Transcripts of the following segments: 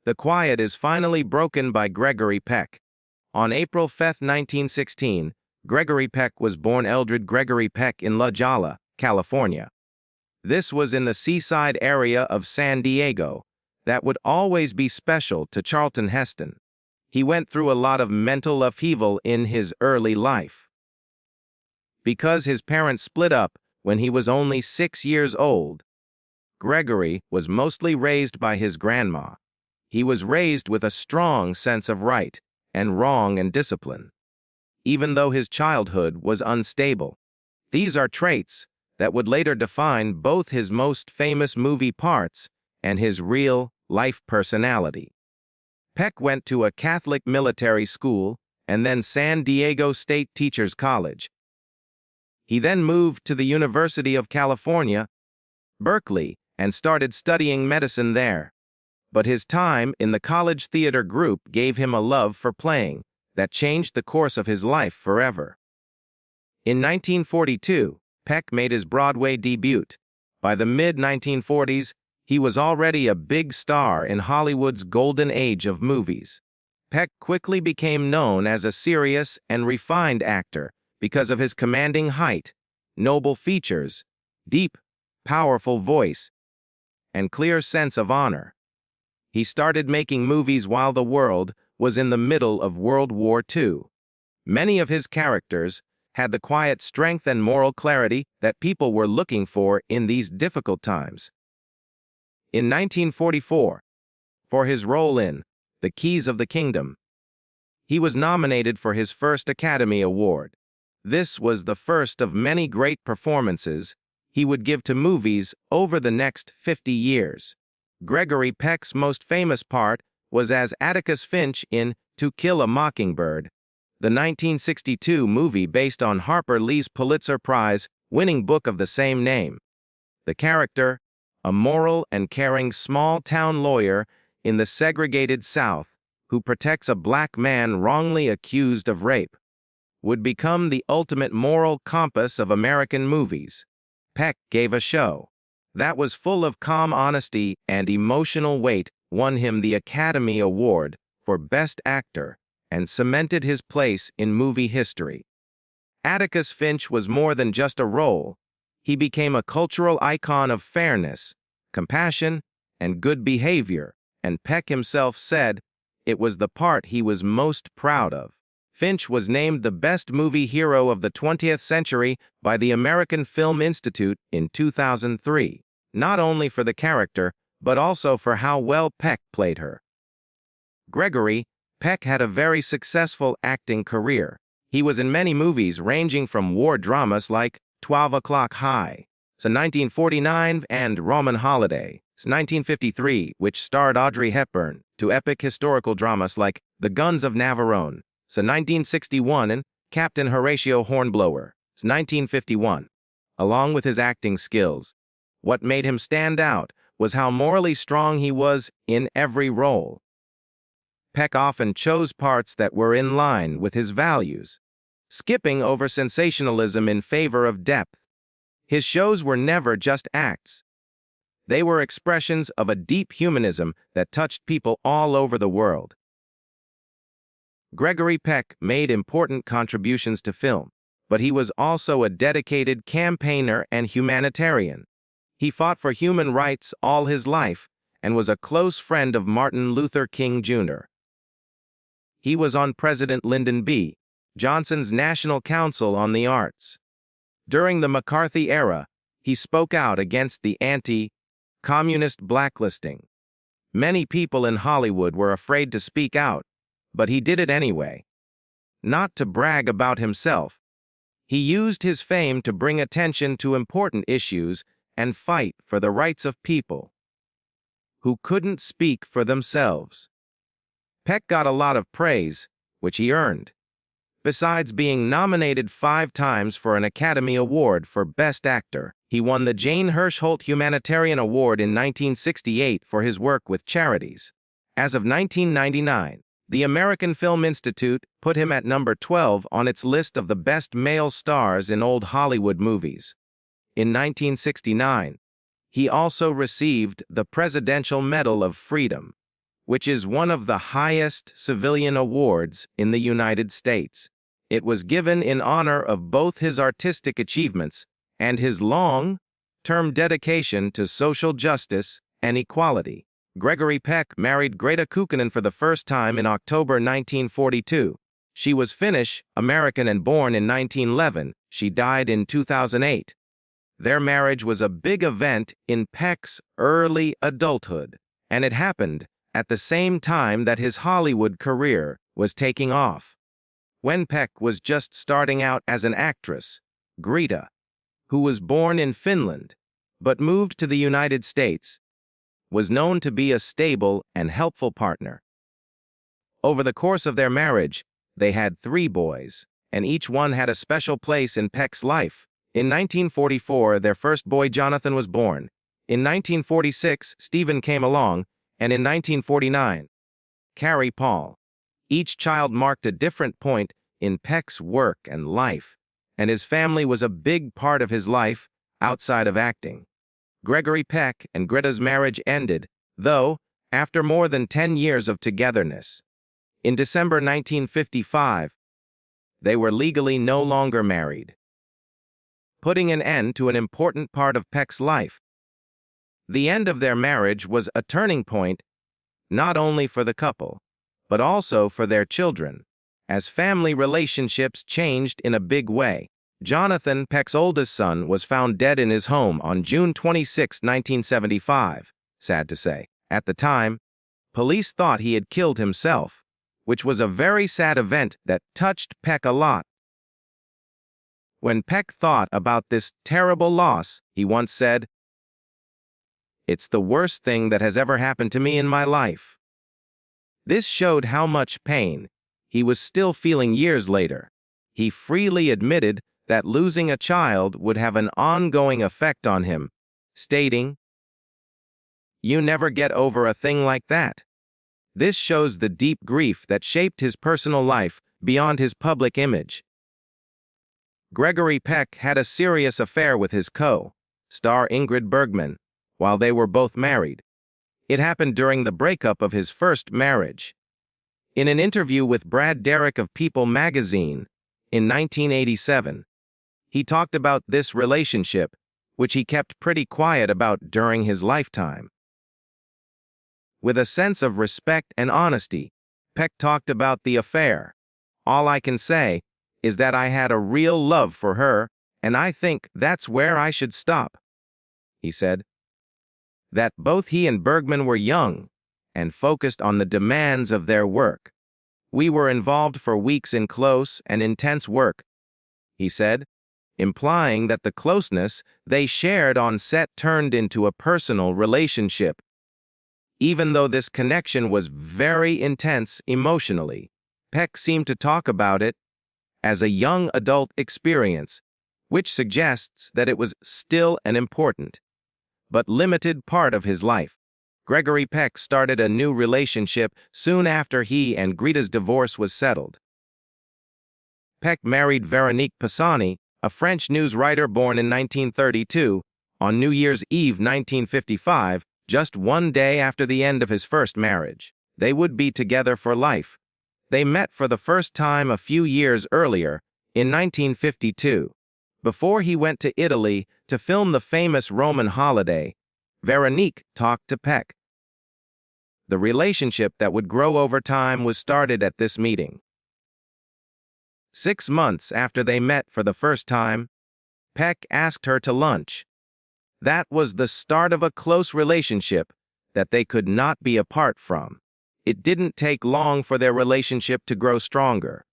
The quiet is finally broken by Gregory Peck. On April 5, 1916, Gregory Peck was born. Eldred Gregory Peck in La Jolla, California. This was in the seaside area of San Diego that would always be special to Charlton Heston. He went through a lot of mental upheaval in his early life. Because his parents split up when he was only 6 years old, Gregory was mostly raised by his grandma. He was raised with a strong sense of right and wrong and discipline, even though his childhood was unstable. These are traits that would later define both his most famous movie parts and his real-life personality. Peck went to a Catholic military school and then San Diego State Teachers College. He then moved to the University of California, Berkeley, and started studying medicine there. But his time in the college theater group gave him a love for playing that changed the course of his life forever. In 1942, Peck made his Broadway debut. By the mid-1940s, he was already a big star in Hollywood's golden age of movies. Peck quickly became known as a serious and refined actor because of his commanding height, noble features, deep, powerful voice, and clear sense of honor. He started making movies while the world was in the middle of World War II. Many of his characters had the quiet strength and moral clarity that people were looking for in these difficult times. In 1944, for his role in The Keys of the Kingdom, he was nominated for his first Academy Award. This was the first of many great performances he would give to movies over the next 50 years. Gregory Peck's most famous part was as Atticus Finch in To Kill a Mockingbird, the 1962 movie based on Harper Lee's Pulitzer Prize-winning book of the same name. The character, a moral and caring small-town lawyer in the segregated South who protects a black man wrongly accused of rape, would become the ultimate moral compass of American movies. Peck gave a show that was full of calm honesty and emotional weight, won him the Academy Award for Best Actor, and cemented his place in movie history. Atticus Finch was more than just a role. He became a cultural icon of fairness, compassion, and good behavior, and Peck himself said it was the part he was most proud of. Finch was named the best movie hero of the 20th century by the American Film Institute in 2003, not only for the character, but also for how well Peck played her. Gregory Peck had a very successful acting career. He was in many movies ranging from war dramas like 12 O'Clock High, 1949, and Roman Holiday, 1953, which starred Audrey Hepburn, to epic historical dramas like The Guns of Navarone, 1961, and Captain Horatio Hornblower, 1951. Along with his acting skills, what made him stand out was how morally strong he was in every role. Peck often chose parts that were in line with his values, skipping over sensationalism in favor of depth. His shows were never just acts. They were expressions of a deep humanism that touched people all over the world. Gregory Peck made important contributions to film, but he was also a dedicated campaigner and humanitarian. He fought for human rights all his life and was a close friend of Martin Luther King Jr. He was on President Lyndon B. Johnson's National Council on the Arts. During the McCarthy era, he spoke out against the anti-communist blacklisting. Many people in Hollywood were afraid to speak out, but he did it anyway. Not to brag about himself, he used his fame to bring attention to important issues and fight for the rights of people who couldn't speak for themselves. Peck got a lot of praise, which he earned. Besides being nominated 5 times for an Academy Award for Best Actor, he won the Jane Hirschholt Humanitarian Award in 1968 for his work with charities. As of 1999, the American Film Institute put him at number 12 on its list of the best male stars in old Hollywood movies. In 1969, he also received the Presidential Medal of Freedom, which is one of the highest civilian awards in the United States. It was given in honor of both his artistic achievements and his long-term dedication to social justice and equality. Gregory Peck married Greta Kukkonen for the first time in October 1942. She was Finnish American and born in 1911. She died in 2008. Their marriage was a big event in Peck's early adulthood, and it happened at the same time that his Hollywood career was taking off. When Peck was just starting out as an actress, Greta, who was born in Finland but moved to the United States, was known to be a stable and helpful partner. Over the course of their marriage, they had 3 boys, and each one had a special place in Peck's life. In 1944, their first boy Jonathan was born. In 1946, Stephen came along, and in 1949, Carrie Paul. Each child marked a different point in Peck's work and life, and his family was a big part of his life outside of acting. Gregory Peck and Greta's marriage ended, though, after more than 10 years of togetherness. In December 1955, they were legally no longer married, putting an end to an important part of Peck's life. The end of their marriage was a turning point, not only for the couple, but also for their children, as family relationships changed in a big way. Jonathan, Peck's oldest son, was found dead in his home on June 26, 1975. Sad to say. At the time, police thought he had killed himself, which was a very sad event that touched Peck a lot. When Peck thought about this terrible loss, he once said, "It's the worst thing that has ever happened to me in my life." This showed how much pain he was still feeling years later. He freely admitted that losing a child would have an ongoing effect on him, stating, "You never get over a thing like that." This shows the deep grief that shaped his personal life beyond his public image. Gregory Peck had a serious affair with his co-star Ingrid Bergman while they were both married. It happened during the breakup of his first marriage. In an interview with Brad Derrick of People magazine in 1987, he talked about this relationship, which he kept pretty quiet about during his lifetime. With a sense of respect and honesty, Peck talked about the affair. "All I can say is that I had a real love for her, and I think that's where I should stop," he said. That both he and Bergman were young and focused on the demands of their work. "We were involved for weeks in close and intense work," he said, implying that the closeness they shared on set turned into a personal relationship. Even though this connection was very intense emotionally, Peck seemed to talk about it as a young adult experience, which suggests that it was still an important but limited part of his life. Gregory Peck started a new relationship soon after he and Greta's divorce was settled. Peck married Veronique Pisani, a French news writer born in 1932, on New Year's Eve 1955, just one day after the end of his first marriage. They would be together for life. They met for the first time a few years earlier, in 1952. Before he went to Italy to film the famous Roman holiday, Veronique talked to Peck. The relationship that would grow over time was started at this meeting. 6 months after they met for the first time, Peck asked her to lunch. That was the start of a close relationship that they could not be apart from. It didn't take long for their relationship to grow stronger,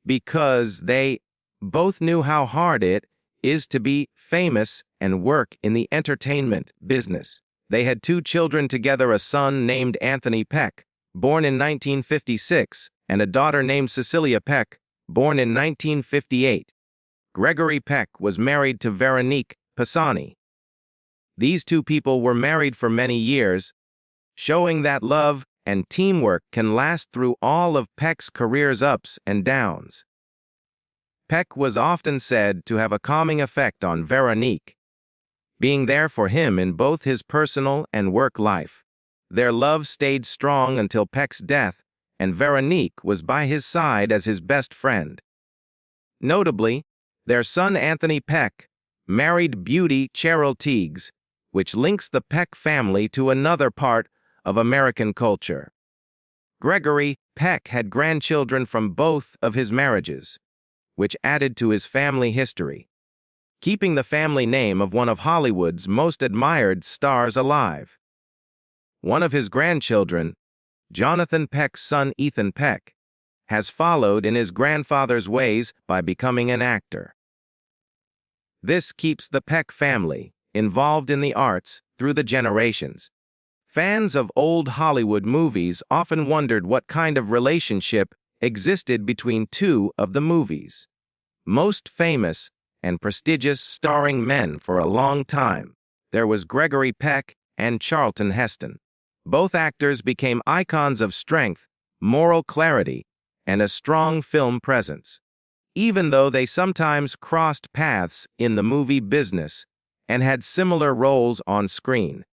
because they both knew how hard it is to be famous and work in the entertainment business. They had 2 children together, a son named Anthony Peck, born in 1956, and a daughter named Cecilia Peck, born in 1958. Gregory Peck was married to Veronique Pisani. These 2 people were married for many years, showing that love and teamwork can last through all of Peck's career's ups and downs. Peck was often said to have a calming effect on Veronique, being there for him in both his personal and work life. Their love stayed strong until Peck's death, and Veronique was by his side as his best friend. Notably, their son Anthony Peck married beauty Cheryl Tiegs, which links the Peck family to another part of American culture. Gregory Peck had grandchildren from both of his marriages, which added to his family history, keeping the family name of one of Hollywood's most admired stars alive. One of his grandchildren, Jonathan Peck's son Ethan Peck, has followed in his grandfather's ways by becoming an actor. This keeps the Peck family involved in the arts through the generations. Fans of old Hollywood movies often wondered what kind of relationship existed between two of the movies' most famous and prestigious starring men for a long time. There was Gregory Peck and Charlton Heston. Both actors became icons of strength, moral clarity, and a strong film presence. Even though they sometimes crossed paths in the movie business and had similar roles on screen,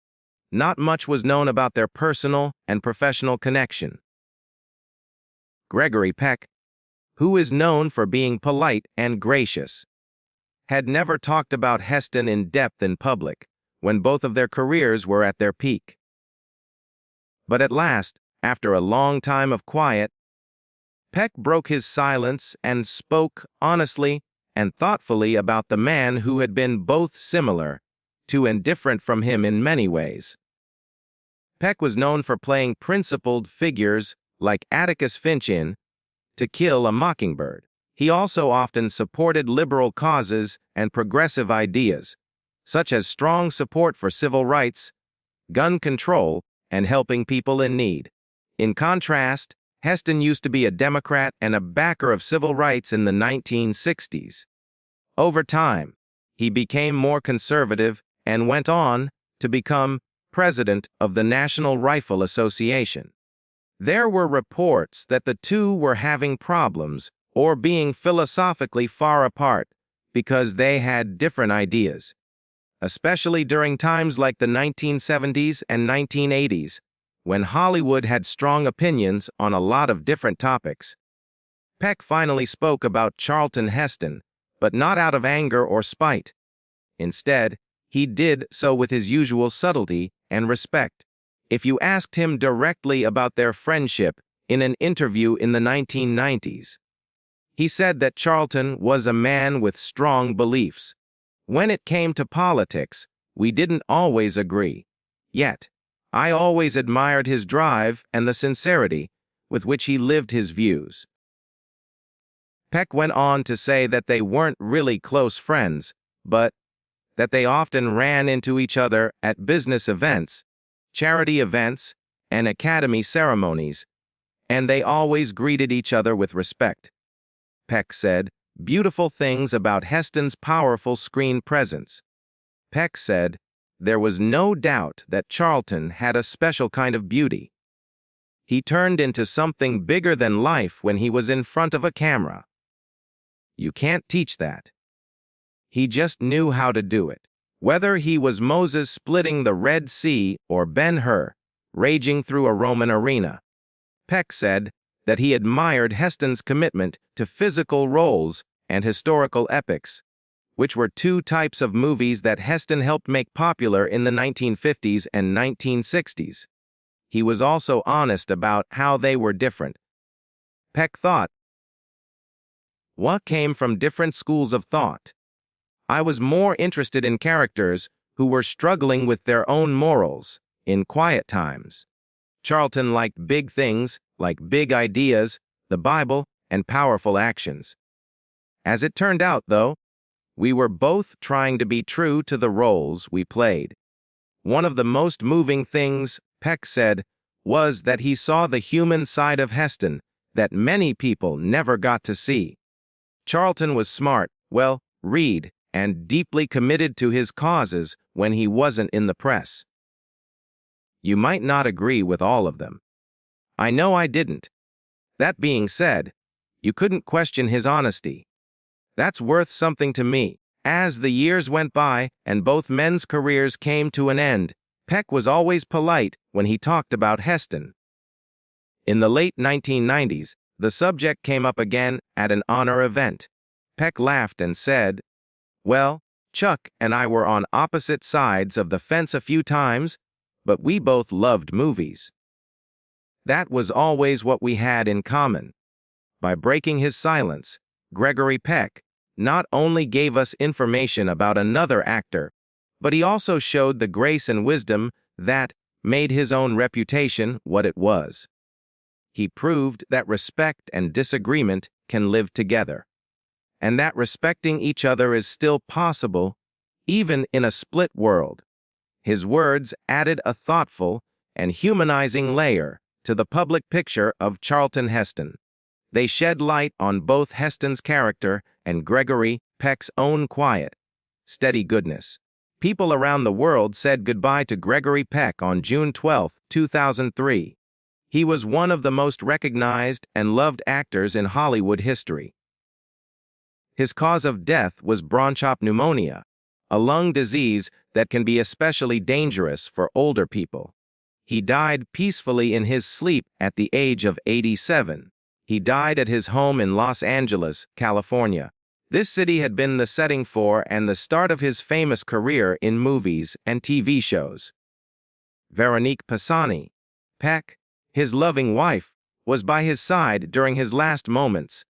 not much was known about their personal and professional connection. Gregory Peck, who is known for being polite and gracious, had never talked about Heston in depth in public when both of their careers were at their peak. But at last, after a long time of quiet, Peck broke his silence and spoke honestly and thoughtfully about the man who had been both similar to and different from him in many ways. Peck was known for playing principled figures like Atticus Finch in To Kill a Mockingbird. He also often supported liberal causes and progressive ideas, such as strong support for civil rights, gun control, and helping people in need. In contrast, Heston used to be a Democrat and a backer of civil rights in the 1960s. Over time, he became more conservative and went on to become president of the National Rifle Association. There were reports that the two were having problems or being philosophically far apart because they had different ideas, especially during times like the 1970s and 1980s, when Hollywood had strong opinions on a lot of different topics. Peck finally spoke about Charlton Heston, but not out of anger or spite. Instead, he did so with his usual subtlety and respect. If you asked him directly about their friendship in an interview in the 1990s, he said that Charlton was a man with strong beliefs. When it came to politics, we didn't always agree. Yet, I always admired his drive and the sincerity with which he lived his views. Peck went on to say that they weren't really close friends, but that they often ran into each other at business events, charity events, and academy ceremonies, and they always greeted each other with respect. Peck said beautiful things about Heston's powerful screen presence. Peck said there was no doubt that Charlton had a special kind of beauty. He turned into something bigger than life when he was in front of a camera. You can't teach that. He just knew how to do it. Whether he was Moses splitting the Red Sea or Ben-Hur raging through a Roman arena, Peck said that he admired Heston's commitment to physical roles and historical epics, which were two types of movies that Heston helped make popular in the 1950s and 1960s. He was also honest about how they were different. Peck thought, "What came from different schools of thought? I was more interested in characters who were struggling with their own morals in quiet times. Charlton liked big things, like big ideas, the Bible, and powerful actions. As it turned out, though, we were both trying to be true to the roles we played. One of the most moving things," Peck said, was that he saw the human side of Heston that many people never got to see. Charlton was smart, well-read, and deeply committed to his causes when he wasn't in the press. You might not agree with all of them. I know I didn't. That being said, you couldn't question his honesty. That's worth something to me. As the years went by and both men's careers came to an end, Peck was always polite when he talked about Heston. In the late 1990s, the subject came up again at an honor event. Peck laughed and said, "Well, Chuck and I were on opposite sides of the fence a few times, but we both loved movies." That was always what we had in common. By breaking his silence, Gregory Peck not only gave us information about another actor, but he also showed the grace and wisdom that made his own reputation what it was. He proved that respect and disagreement can live together, and that respecting each other is still possible, even in a split world. His words added a thoughtful and humanizing layer to the public picture of Charlton Heston. They shed light on both Heston's character and Gregory Peck's own quiet, steady goodness. People around the world said goodbye to Gregory Peck on June 12, 2003. He was one of the most recognized and loved actors in Hollywood history. His cause of death was bronchopneumonia, a lung disease that can be especially dangerous for older people. He died peacefully in his sleep at the age of 87. He died at his home in Los Angeles, California. This city had been the setting for and the start of his famous career in movies and TV shows. Veronique Pisani, Peck, his loving wife, was by his side during his last moments,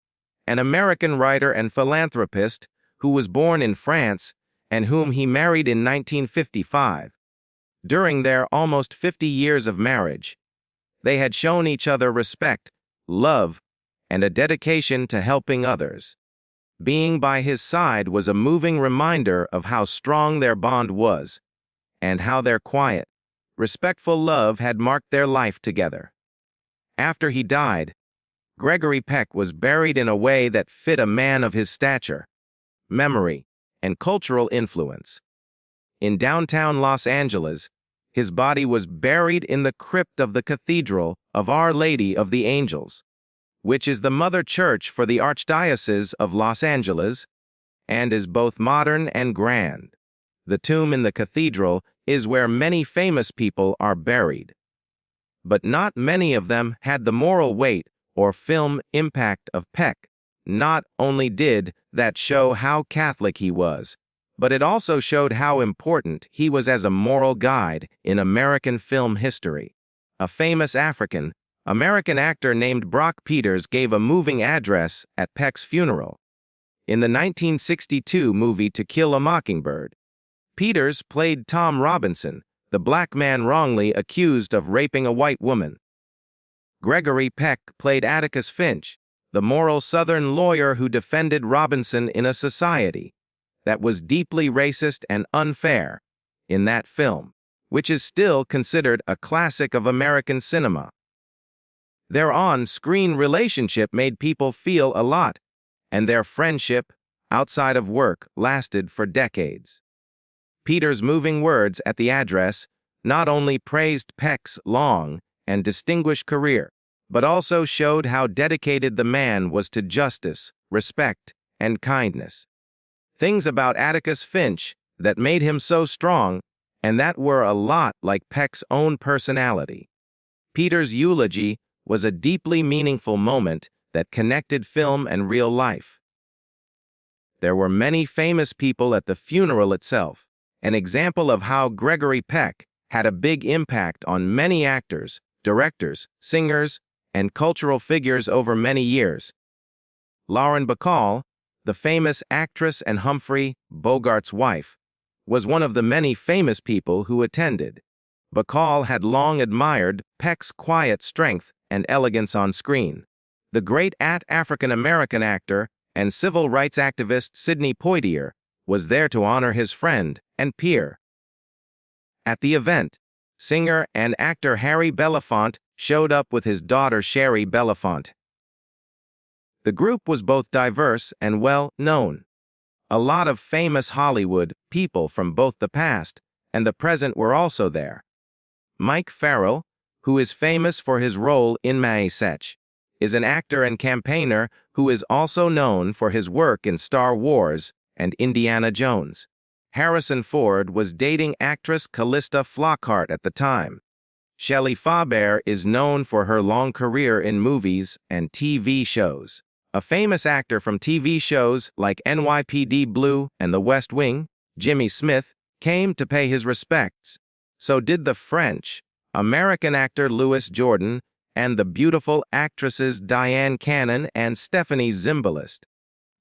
an American writer and philanthropist who was born in France and whom he married in 1955. During their almost 50 years of marriage, they had shown each other respect, love, and a dedication to helping others. Being by his side was a moving reminder of how strong their bond was, and how their quiet, respectful love had marked their life together. After he died, Gregory Peck was buried in a way that fit a man of his stature, memory, and cultural influence. In downtown Los Angeles, his body was buried in the crypt of the Cathedral of Our Lady of the Angels, which is the mother church for the Archdiocese of Los Angeles, and is both modern and grand. The tomb in the cathedral is where many famous people are buried. But not many of them had the moral weight or film impact of Peck. Not only did that show how Catholic he was, but it also showed how important he was as a moral guide in American film history. A famous African-American actor named Brock Peters gave a moving address at Peck's funeral. In the 1962 movie To Kill a Mockingbird, Peters played Tom Robinson, the black man wrongly accused of raping a white woman. Gregory Peck played Atticus Finch, the moral Southern lawyer who defended Robinson in a society that was deeply racist and unfair in that film, which is still considered a classic of American cinema. Their on-screen relationship made people feel a lot, and their friendship, outside of work, lasted for decades. Peters' moving words at the address not only praised Peck's long and distinguished career, but also showed how dedicated the man was to justice, respect, and kindness. Things about Atticus Finch that made him so strong, and that were a lot like Peck's own personality. Peters' eulogy was a deeply meaningful moment that connected film and real life. There were many famous people at the funeral itself, an example of how Gregory Peck had a big impact on many actors, directors, singers, and cultural figures over many years. Lauren Bacall, the famous actress and Humphrey Bogart's wife, was one of the many famous people who attended. Bacall had long admired Peck's quiet strength and elegance on screen. The great African-American actor and civil rights activist Sidney Poitier was there to honor his friend and peer. At the event, singer and actor Harry Belafonte showed up with his daughter Sherry Belafonte. The group was both diverse and well-known. A lot of famous Hollywood people from both the past and the present were also there. Mike Farrell, who is famous for his role in Maesech, is an actor and campaigner who is also known for his work in Star Wars and Indiana Jones. Harrison Ford was dating actress Callista Flockhart at the time. Shelley Fabair is known for her long career in movies and TV shows. A famous actor from TV shows like NYPD Blue and The West Wing, Jimmy Smith, came to pay his respects. So did the French-American actor Louis Jordan and the beautiful actresses Diane Cannon and Stephanie Zimbalist.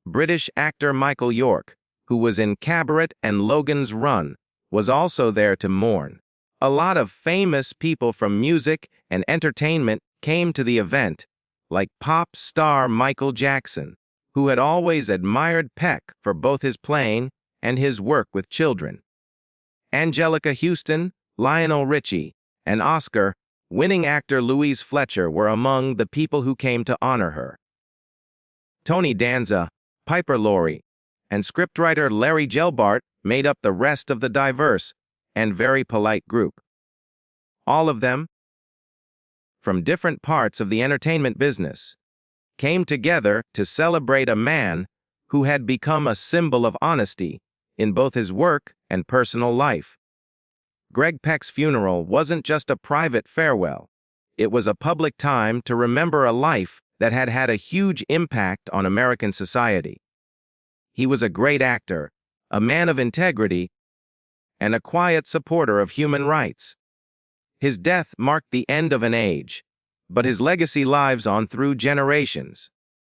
British actor Michael York, who was in Cabaret and Logan's Run, was also there to mourn. A lot of famous people from music and entertainment came to the event, like pop star Michael Jackson, who had always admired Peck for both his playing and his work with children. Angelica Houston, Lionel Richie, and Oscar-winning actor Louise Fletcher were among the people who came to honor her. Tony Danza, Piper Laurie, and scriptwriter Larry Gelbart made up the rest of the diverse and very polite group. All of them, from different parts of the entertainment business, came together to celebrate a man who had become a symbol of honesty in both his work and personal life. Greg Peck's funeral wasn't just a private farewell. It was a public time to remember a life that had had a huge impact on American society. He was a great actor, a man of integrity, and a quiet supporter of human rights. His death marked the end of an age, but his legacy lives on through generations.